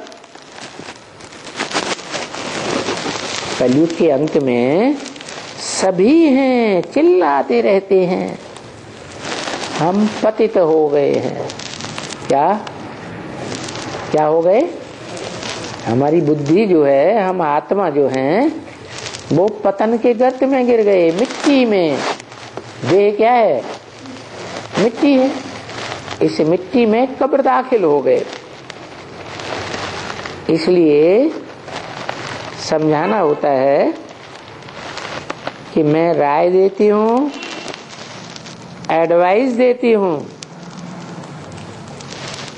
कलयुग के अंत में सभी हैं, चिल्लाते रहते हैं हम पतित हो गए हैं। क्या हो गए? हमारी बुद्धि जो है, हम आत्मा जो है, वो पतन के गर्त में गिर गए, मिट्टी में। देह क्या है? मिट्टी है। इस मिट्टी में कब्र दाखिल हो गए। इसलिए समझाना होता है कि मैं राय देती हूँ, एडवाइस देती हूँ।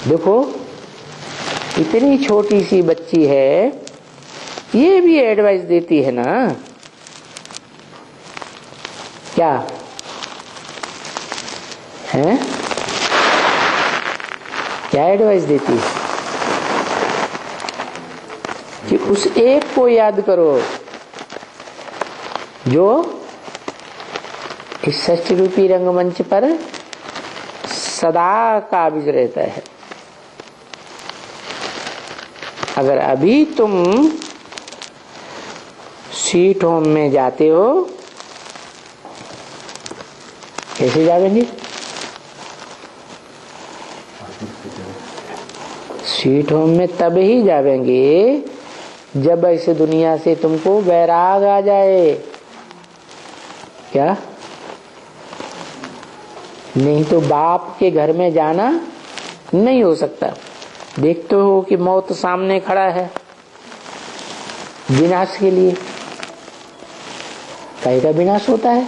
देखो इतनी छोटी सी बच्ची है, ये भी एडवाइस देती है ना। क्या है? क्या एडवाइस देती है कि उस एक को याद करो जो इस षष्ठी रूपी रंगमंच पर सदा काबिज रहता है। अगर अभी तुम स्वीट होम में जाते हो, कैसे जाएंगे? स्वीट होम में तब ही जाएंगे जब ऐसे दुनिया से तुमको वैराग आ जाए। क्या? नहीं तो बाप के घर में जाना नहीं हो सकता। देखते हो कि मौत सामने खड़ा है विनाश के लिए। काहे का विनाश होता है?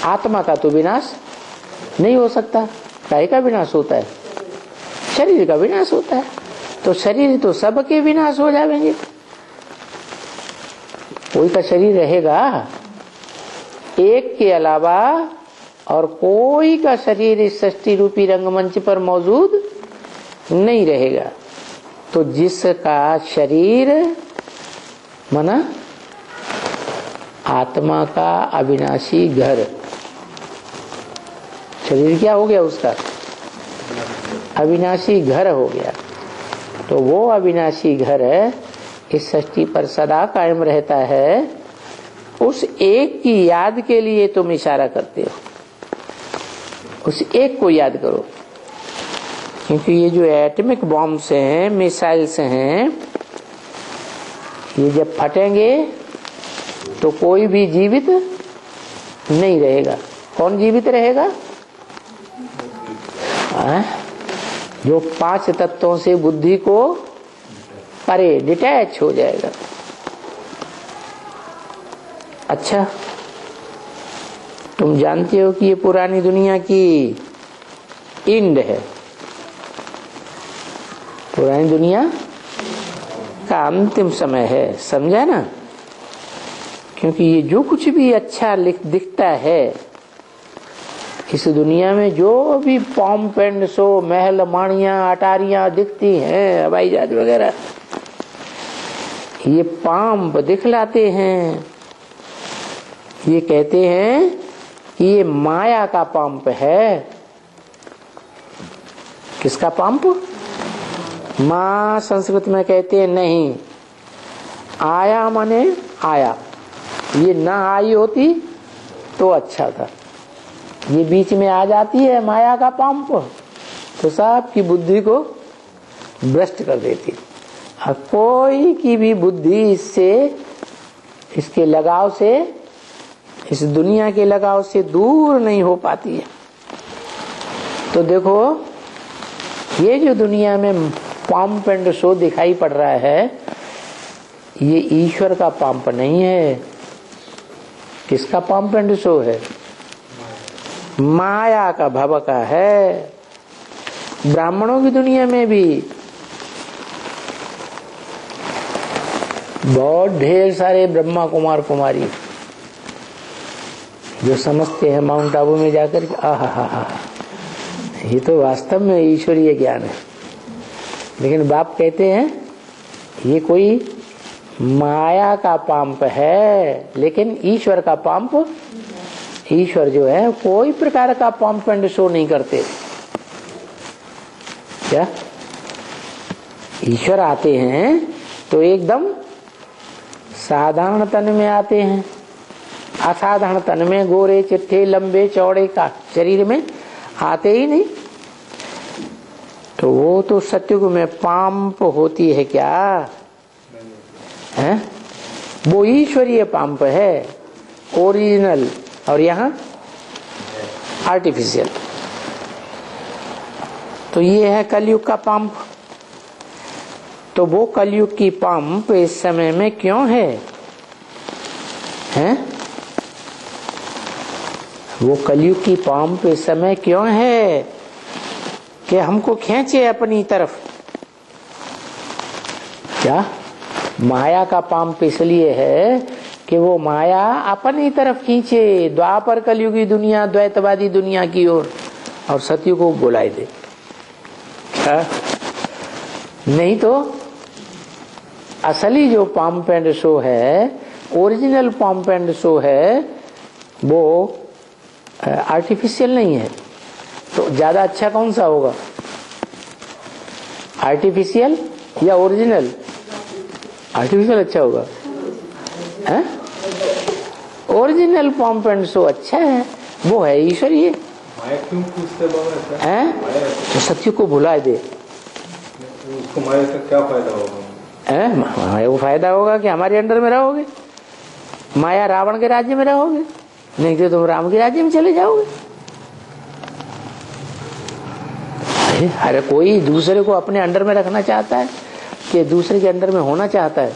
आत्मा का तो विनाश नहीं हो सकता। काहे का विनाश होता है? शरीर का विनाश होता है। तो शरीर तो सबके विनाश हो जाएंगे। कोई का शरीर रहेगा एक के अलावा और कोई का शरीर इस षष्ठी रूपी रंगमंच पर मौजूद नहीं रहेगा। तो जिसका शरीर माना आत्मा का अविनाशी घर, शरीर क्या हो गया? उसका अविनाशी घर हो गया। तो वो अविनाशी घर इस षष्ठी पर सदा कायम रहता है। उस एक की याद के लिए तुम इशारा करते हो। उस एक को याद करो, क्योंकि ये जो एटॉमिक बॉम्ब्स हैं, मिसाइल्स हैं, ये जब फटेंगे तो कोई भी जीवित नहीं रहेगा। कौन जीवित रहेगा? जो 5 तत्वों से बुद्धि को परे डिटैच हो जाएगा। अच्छा, तुम जानते हो कि ये पुरानी दुनिया की एंड है। पुरानी दुनिया का अंतिम समय है, समझा ना? क्योंकि ये जो कुछ भी अच्छा दिखता है इस दुनिया में, जो भी पॉम्प एंड शो, महल माणियां अटारियां दिखती हैं, हवाई जहाज वगैरह, ये पंप दिखलाते हैं। ये कहते हैं कि ये माया का पंप है। किसका पंप? माँ संस्कृत में कहते हैं नहीं, आया माने आया। ये ना आई होती तो अच्छा था। ये बीच में आ जाती है माया का पंप, तो सबकी बुद्धि को भ्रष्ट कर देती। अब कोई की भी बुद्धि इससे, इसके लगाव से, इस दुनिया के लगाव से दूर नहीं हो पाती है। तो देखो, ये जो दुनिया में पंप एंड शो दिखाई पड़ रहा है, ये ईश्वर का पंप नहीं है। किसका पंप एंड शो है? माया का, भव का है। ब्राह्मणों की दुनिया में भी बहुत ढेर सारे ब्रह्मा कुमार कुमारी जो समझते हैं माउंट आबू में जाकर के, आहा, ये तो वास्तव में ईश्वरीय ज्ञान है। लेकिन बाप कहते हैं ये कोई माया का पंप है, लेकिन ईश्वर का पंप, ईश्वर जो है कोई प्रकार का पंप एंड शो नहीं करते। क्या? ईश्वर आते हैं तो एकदम साधारण तन में आते हैं। असाधारण तन में, गोरे चिट्ठे लंबे चौड़े का शरीर में आते ही नहीं। तो वो तो सत्युग में पंप होती है क्या है? वो ईश्वरीय पंप है, ओरिजिनल, और यहाँ आर्टिफिशियल। तो ये है कलयुग का पंप। तो वो कलयुग की पंप इस समय में क्यों है? हैं? वो कलयुग की पंप इस समय क्यों है कि हमको खींचे अपनी तरफ? क्या? माया का पंप इसलिए है कि वो माया अपनी तरफ खींचे द्वापर कलयुगी दुनिया, द्वैतवादी दुनिया की ओर, और सत्य को बुलाए दे, नहीं तो असली जो पंप एंड शो है, ओरिजिनल पंप एंड शो है, वो आर्टिफिशियल नहीं है। तो ज्यादा अच्छा कौन सा होगा, आर्टिफिशियल या ओरिजिनल? आर्टिफिशियल अच्छा होगा। ओरिजिनल पंप एंड शो अच्छा है, वो है ईश्वरीय। क्यों पूछते बाबा हैं? तो सत्य को भुला दे, उसको माया का क्या फायदा होगा? वो फायदा होगा कि हमारे अंडर में रहोगे, माया रावण के राज्य में रहोगे, नहीं तो तुम राम के राज्य में चले जाओगे। अरे कोई दूसरे को अपने अंडर में रखना चाहता है कि दूसरे के अंडर में होना चाहता है?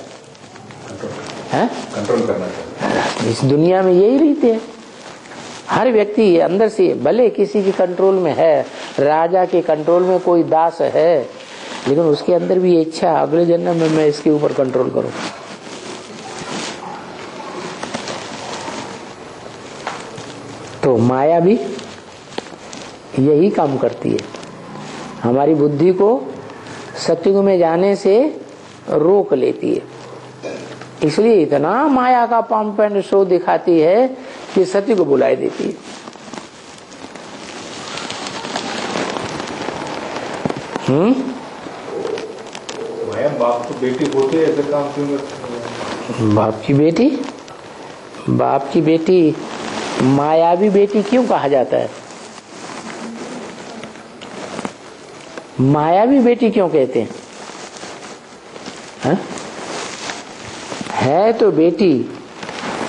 कंट्रोल करना चाहता है। इस दुनिया में यही रीति है। हर व्यक्ति अंदर से भले किसी के कंट्रोल में है, राजा के कंट्रोल में कोई दास है, लेकिन उसके अंदर भी इच्छा अगले जन्म में मैं इसके ऊपर कंट्रोल करूं। तो माया भी यही काम करती है, हमारी बुद्धि को सत्युग में जाने से रोक लेती है। इसलिए इतना माया का पंप एंड शो दिखाती है कि सत्य को बुलाई देती है। माया बाप को बेटी होती है, ऐसे काम क्यों करते? बाप की बेटी मायावी बेटी क्यों कहा जाता है? मायावी बेटी क्यों कहते हैं? है तो बेटी,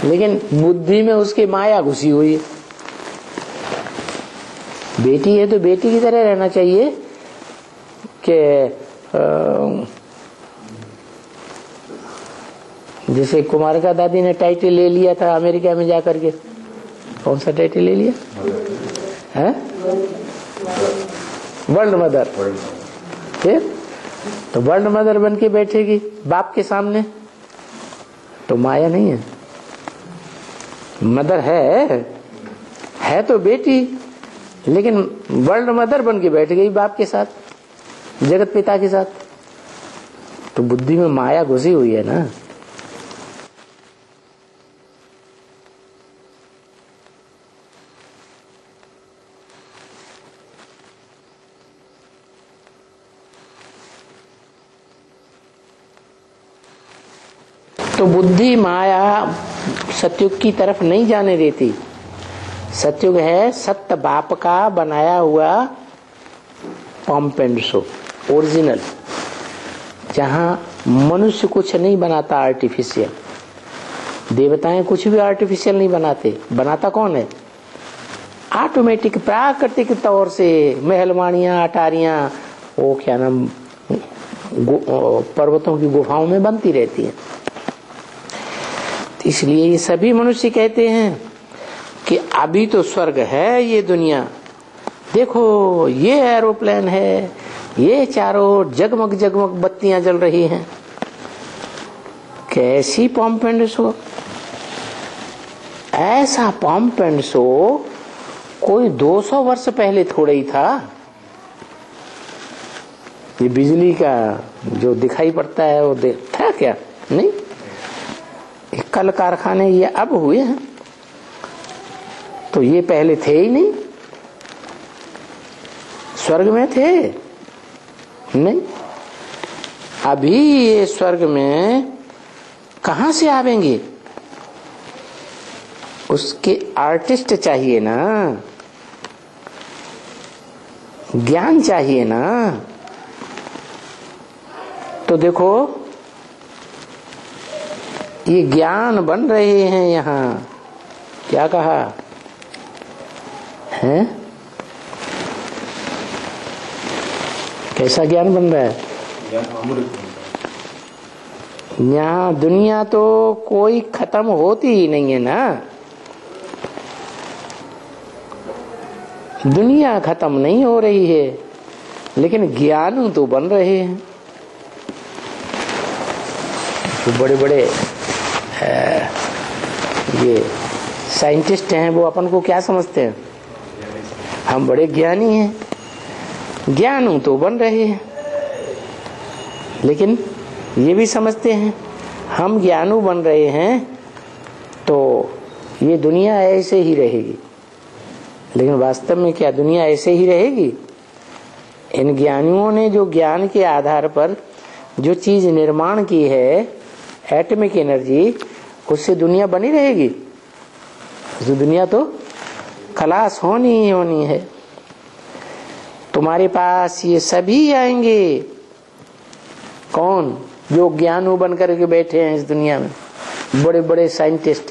लेकिन बुद्धि में उसकी माया घुसी हुई है। बेटी है तो बेटी की तरह रहना चाहिए कि जैसे कुमार का दादी ने टाइटल ले लिया था अमेरिका में जाकर के। कौन सा टाइटल ले लिया है? World mother. फिर तो वर्ल्ड मदर बन के बैठेगी बाप के सामने, तो माया नहीं है, मदर है तो बेटी, लेकिन वर्ल्ड मदर बन के बैठ गई बाप के साथ, जगत पिता के साथ। तो बुद्धि में माया घुसी हुई है ना। तो बुद्धि माया सत्युग की तरफ नहीं जाने देती। सत्युग है सत्य बाप का बनाया हुआ पंप एंड शो, ओरिजिनल, जहां मनुष्य कुछ नहीं बनाता आर्टिफिशियल। देवताएं कुछ भी आर्टिफिशियल नहीं बनाते। बनाता कौन है? ऑटोमेटिक प्राकृतिक तौर से महलवाड़ियां, अटारियां, वो क्या नाम, पर्वतों की गुफाओं में बनती रहती है। इसलिए ये सभी मनुष्य कहते हैं कि अभी तो स्वर्ग है ये दुनिया, देखो ये एरोप्लेन है, ये चारों जगमग जगमग बत्तियां जल रही हैं। कैसी पंप एंड शो! ऐसा पंप एंड शो कोई 200 वर्ष पहले थोड़ा ही था। ये बिजली का जो दिखाई पड़ता है वो था क्या? नहीं। कल कारखाने ये अब हुए हैं, तो ये पहले थे ही नहीं। स्वर्ग में थे नहीं, अभी ये स्वर्ग में कहां से आवेंगे? उसके आर्टिस्ट चाहिए ना, ज्ञान चाहिए ना। तो देखो ये ज्ञान बन रहे हैं यहाँ। क्या कहा है? कैसा ज्ञान बन रहा है? यहाँ दुनिया तो कोई खत्म होती ही नहीं है ना। दुनिया खत्म नहीं हो रही है, लेकिन ज्ञान तो बन रहे हैं। तो बड़े बड़े ये साइंटिस्ट हैं, वो अपन को क्या समझते हैं? हम बड़े ज्ञानी हैं। ज्ञानू तो बन रहे हैं, लेकिन ये भी समझते हैं हम ज्ञानू बन रहे हैं तो ये दुनिया ऐसे ही रहेगी। लेकिन वास्तव में क्या दुनिया ऐसे ही रहेगी? इन ज्ञानियों ने जो ज्ञान के आधार पर जो चीज निर्माण की है, एटॉमिक एनर्जी, उससे दुनिया बनी रहेगी? तो दुनिया तो खलास होनी ही होनी है। तुम्हारे पास ये सभी आएंगे। कौन? जो ज्ञानू बन करके बैठे हैं इस दुनिया में, बड़े बड़े साइंटिस्ट,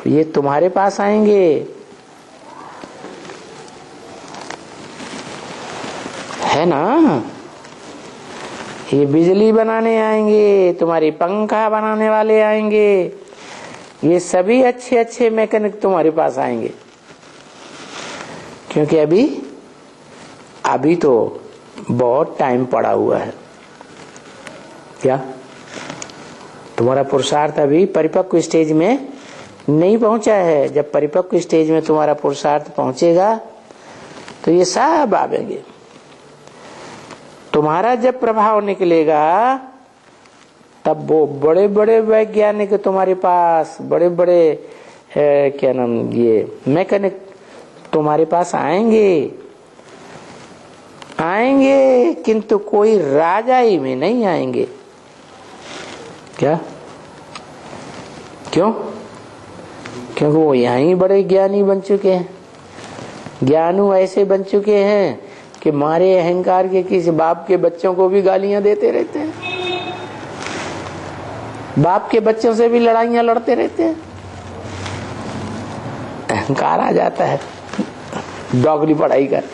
ये तुम्हारे पास आएंगे। है ना? ये बिजली बनाने आएंगे, तुम्हारी पंखा बनाने वाले आएंगे, ये सभी अच्छे अच्छे मैकेनिक तुम्हारे पास आएंगे। क्योंकि अभी तो बहुत टाइम पड़ा हुआ है। क्या तुम्हारा पुरुषार्थ अभी परिपक्व स्टेज में नहीं पहुंचा है? जब परिपक्व स्टेज में तुम्हारा पुरुषार्थ पहुंचेगा तो ये सब आवेंगे। तुम्हारा जब प्रभाव निकलेगा तब वो बड़े बड़े वैज्ञानिक तुम्हारे पास, बड़े बड़े क्या नाम, ये मैकेनिक तुम्हारे पास आएंगे। किंतु कोई राजाई में नहीं आएंगे। क्या? क्यों? क्योंकि वो यहीं बड़े ज्ञानी बन चुके हैं। ज्ञानू ऐसे बन चुके हैं कि मारे अहंकार के किसी बाप के बच्चों को भी गालियां देते रहते हैं, बाप के बच्चों से भी लड़ाइयां लड़ते रहते हैं। अहंकार आ जाता है, डॉगरी पढ़ाई कर।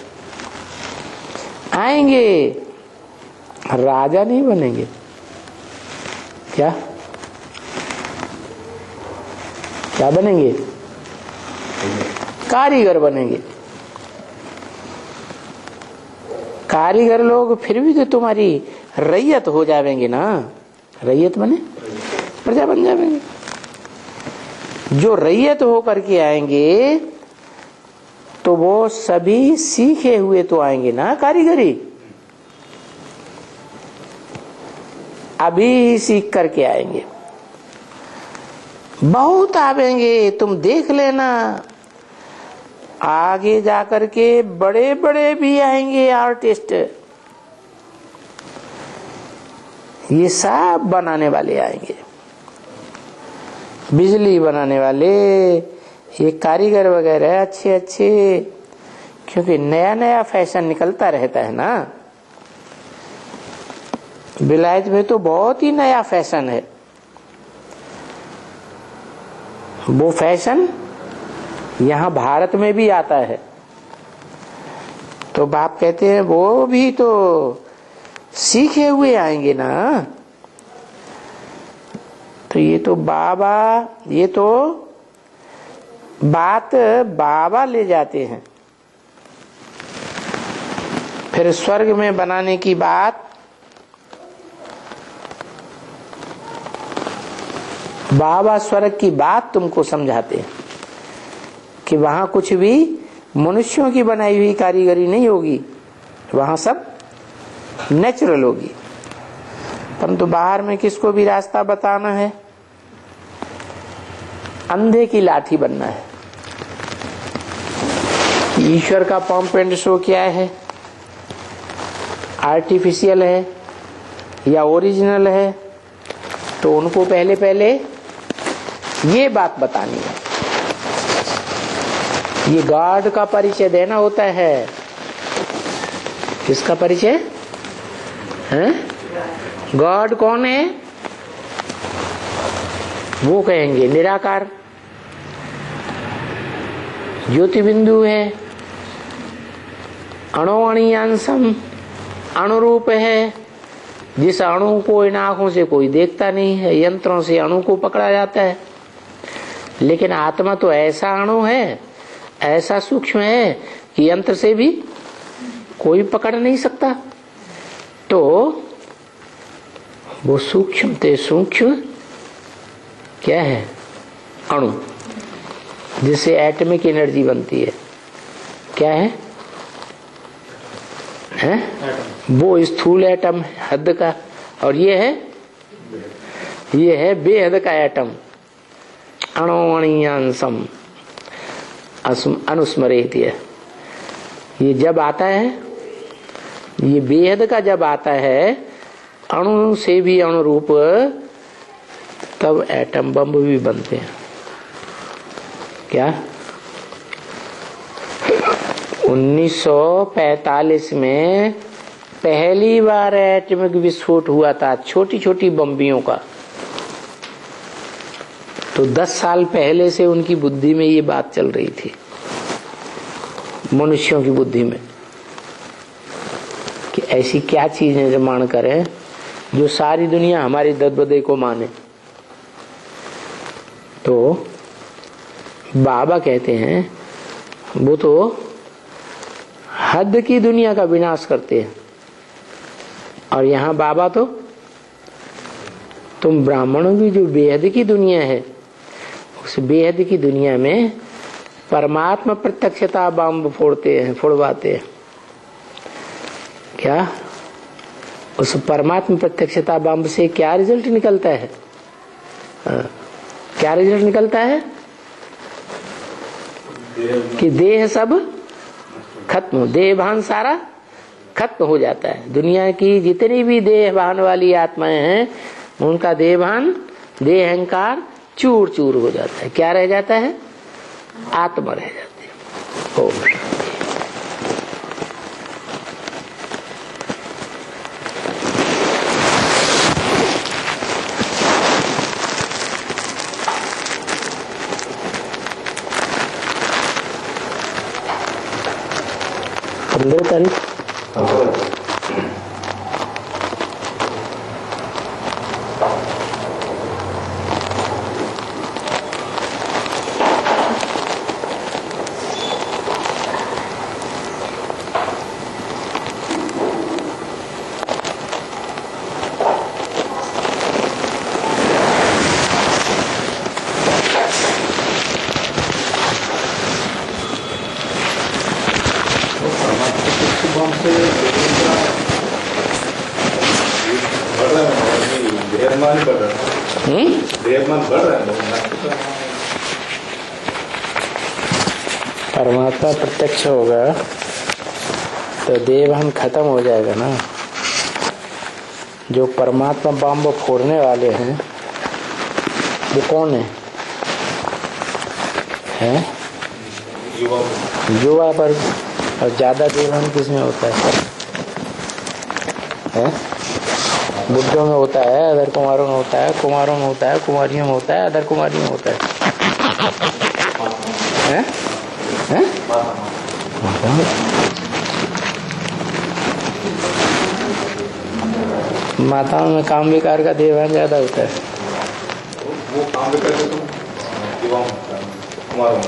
आएंगे, राजा नहीं बनेंगे। क्या क्या बनेंगे? कारीगर बनेंगे। कारीगर लोग फिर भी तो तुम्हारी रैयत हो जाएंगे ना। रैयत बने प्रजा बन जाएंगे। जो रैयत होकर के आएंगे तो वो सभी सीखे हुए तो आएंगे ना कारीगरी। अभी सीख करके आएंगे, बहुत आवेंगे। तुम देख लेना, आगे जाकर के बड़े बड़े भी आएंगे आर्टिस्ट। ये सब बनाने वाले आएंगे, बिजली बनाने वाले, ये कारीगर वगैरह अच्छे अच्छे। क्योंकि नया नया फैशन निकलता रहता है ना। विलायत में तो बहुत ही नया फैशन है। वो फैशन यहाँ भारत में भी आता है। तो बाप कहते हैं वो भी तो सीखे हुए आएंगे ना। तो ये तो बाबा, ये तो बात बाबा ले जाते हैं। फिर स्वर्ग में बनाने की बात बाबा स्वर्ग की बात तुमको समझाते हैं कि वहां कुछ भी मनुष्यों की बनाई हुई कारीगरी नहीं होगी, वहां सब नेचुरल होगी। परंतु बाहर में किसको भी रास्ता बताना है, अंधे की लाठी बनना है। ईश्वर का पंप एंड शो क्या है, आर्टिफिशियल है या ओरिजिनल है, तो उनको पहले पहले ये बात बतानी है। ये गॉड का परिचय देना होता है। किसका परिचय है? गॉड कौन है? वो कहेंगे निराकार, ज्योति बिंदु है, अणुअणियांशम, अणुरूप है, जिस अणु को इन आंखों से कोई देखता नहीं है, यंत्रों से अणु को पकड़ा जाता है। लेकिन आत्मा तो ऐसा अणु है, ऐसा सूक्ष्म है कि यंत्र से भी कोई पकड़ नहीं सकता। तो वो सूक्ष्म ते सूक्ष्म क्या है? अणु, जिससे एटॉमिक एनर्जी बनती है। क्या है? है, वो स्थूल एटम हद का, और ये है बेहद का एटम। अणोअणीयांसम अनुस्मरेत। ये जब आता है, ये बेहद का जब आता है, अणु से भी अणुरूप, तब एटम बम भी बनते हैं। क्या 1945 में पहली बार एटमिक विस्फोट हुआ था, छोटी छोटी बम्बियों का। तो 10 साल पहले से उनकी बुद्धि में ये बात चल रही थी, मनुष्यों की बुद्धि में, कि ऐसी क्या चीज निर्माण करें जो सारी दुनिया हमारी दबदबे को माने। तो बाबा कहते हैं वो तो हद की दुनिया का विनाश करते हैं, और यहाँ बाबा तो तुम ब्राह्मणों की जो बेहद की दुनिया है, उस बेहद की दुनिया में परमात्मा प्रत्यक्षता बम फोड़वाते हैं। क्या उस परमात्मा प्रत्यक्षता बम से क्या रिजल्ट निकलता है? क्या रिजल्ट निकलता है? कि देह सब खत्म, देह भान सारा खत्म हो जाता है। दुनिया की जितनी भी देह भान वाली आत्माएं हैं, उनका देह भान, देह अहंकार चूर चूर हो जाता है। क्या रह जाता है? आत्मा रह जाती है। ओम। तारीख परमात्मा प्रत्यक्ष होगा तो देवहन खत्म हो जाएगा ना। जो परमात्मा बम फोड़ने वाले हैं वो कौन है? युवा वर्ग। और ज्यादा देवहन किसमें होता है? बुद्धों में होता है, अदर कुमारों में होता है, कुमारों में होता है, कुमारियों में होता है, अदर कुमारियों में होता है। माताओं में काम विकार का देवहन ज्यादा होता है। वो काम विकार तो कुमारों में